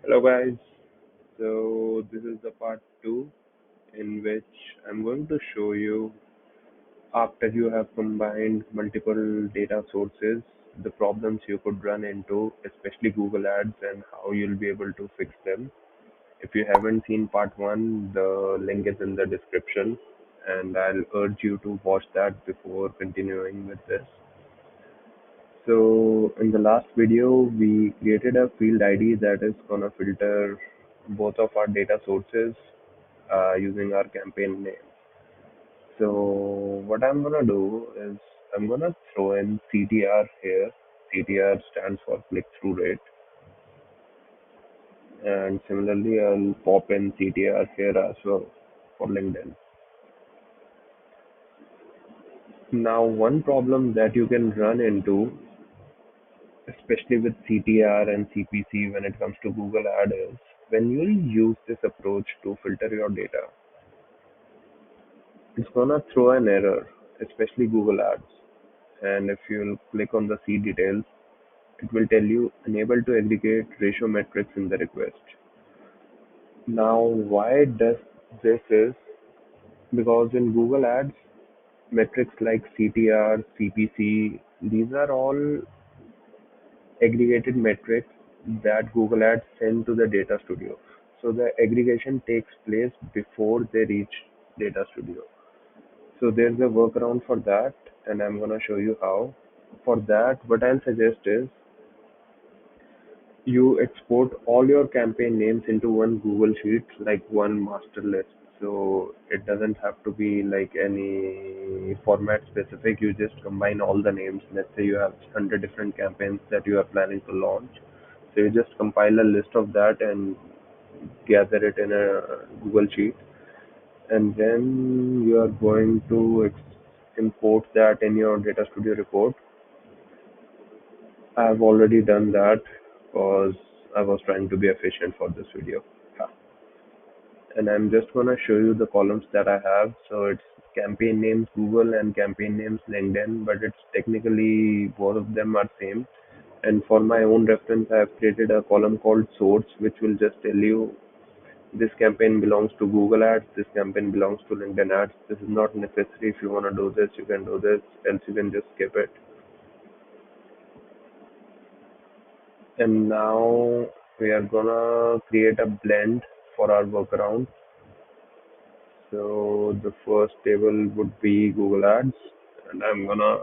Hello guys, so this is the part 2 in which I'm going to show you after you have combined multiple data sources, the problems you could run into, especially Google Ads and how you'll be able to fix them. If you haven't seen part 1, the link is in the description and I'll urge you to watch that before continuing with this. So in the last video, we created a field ID that is gonna filter both of our data sources using our campaign name. So what I'm gonna do is I'm gonna throw in CTR here. CTR stands for click-through rate, and similarly I'll pop in CTR here as well for LinkedIn. Now one problem that you can run into, especially with CTR and CPC when it comes to Google Ad is when you use this approach to filter your data, it's gonna throw an error, especially Google Ads. And if you'll click on the see details, it will tell you unable to aggregate ratio metrics in the request. Now, why does this is because in Google Ads, metrics like CTR, CPC, these are all aggregated metrics that Google Ads send to the Data Studio. So the aggregation takes place before they reach Data Studio. So there's a workaround for that, and I'm gonna show you how. For that, what I'll suggest is you export all your campaign names into one Google Sheet, like one master list. So it doesn't have to be like any format specific. You just combine all the names. Let's say you have 100 different campaigns that you are planning to launch. So you just compile a list of that and gather it in a Google Sheet, and then you are going to import that in your Data Studio report. I've already done that because I was trying to be efficient for this video. Yeah. And I'm just gonna show you the columns that I have. So it's campaign names Google and campaign names LinkedIn, but it's technically both of them are same. And for my own reference, I have created a column called source, which will just tell you this campaign belongs to Google Ads, this campaign belongs to LinkedIn Ads. This is not necessary. If you want to do this, you can do this, else you can just skip it. And now we are gonna create a blend for our workaround. So the first table would be Google Ads, and I'm gonna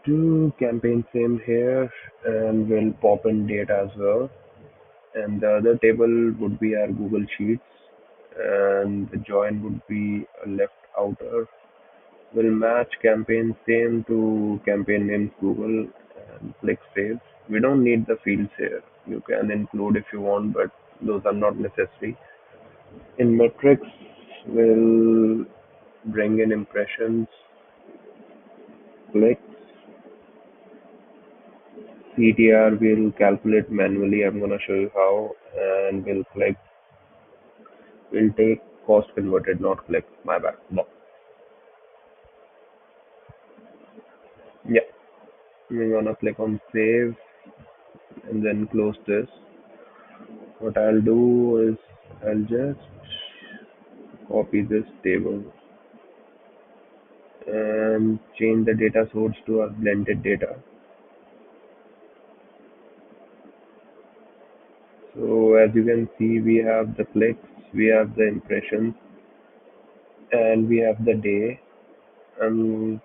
do campaign same here, and we'll pop in data as well. And the other table would be our Google Sheets, and the join would be a left outer. We'll match campaign same to campaign names Google and click save. We don't need the fields here. You can include if you want, but those are not necessary. In metrics, we'll bring in impressions, clicks, CTR we'll calculate manually. I'm gonna show you how, and we'll take cost converted, not click. My bad. No. Yeah, we're gonna click on save and then close this. What I'll do is I'll just copy this table and change the data source to our blended data. So as you can see, we have the clicks, we have the impressions, and we have the day. I'm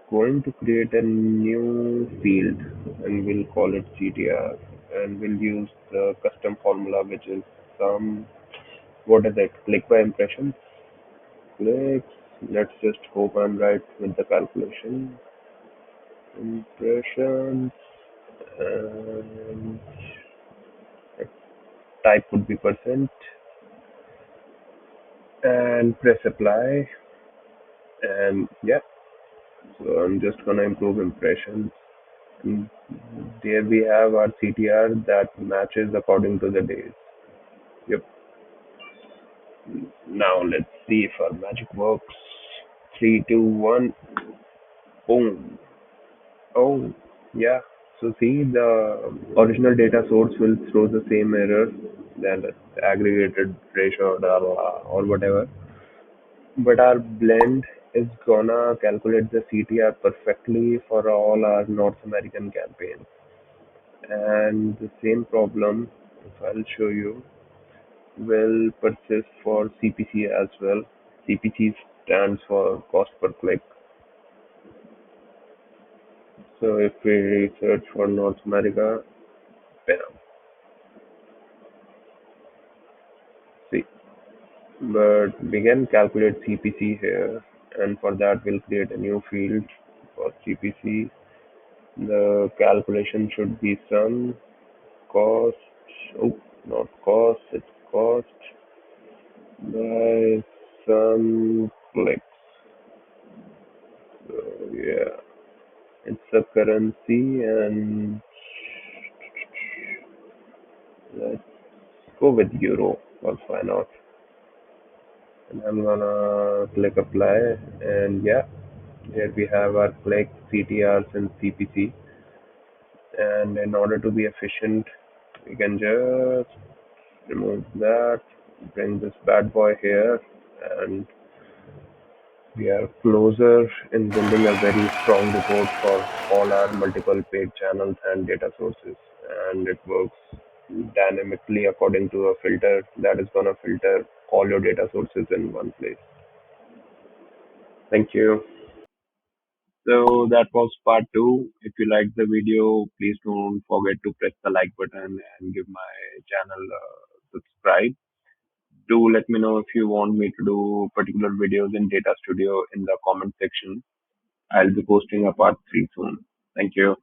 going to create a new field and we'll call it CTR, and we'll use the custom formula, which is some, what is it, click by impression, clicks. Let's just hope I'm right with the calculation. Impressions, and type would be percent, and press apply. And yeah, so I'm just gonna improve impressions. And there we have our CTR that matches according to the days. Yep. Now let's see if our magic works. Three, two, one, boom. Oh, yeah. So see, the original data source will throw the same error, that aggregated ratio or whatever, but our blend is gonna calculate the CTR perfectly for all our North American campaigns. And the same problem, if I'll show you, will persist for CPC as well. CPC stands for cost per click. So if we search for North America, bam, see. But we can calculate CPC here, and for that we'll create a new field for CPC. The calculation should be some cost, oh, not cost, it's cost by some clicks. So yeah, it's a currency, and let's go with euro, or why not? And I'm gonna click apply, and yeah, here we have our click, CTRs, and CPC. And in order to be efficient, we can just remove that, bring this bad boy here, and we are closer in building a very strong report for all our multiple paid channels and data sources. And it works dynamically according to a filter that is going to filter all your data sources in one place. Thank you. So that was part two. If you liked the video, please don't forget to press the like button and give my channel a subscribe. Do let me know if you want me to do particular videos in Data Studio in the comment section. I'll be posting a part three soon. Thank you.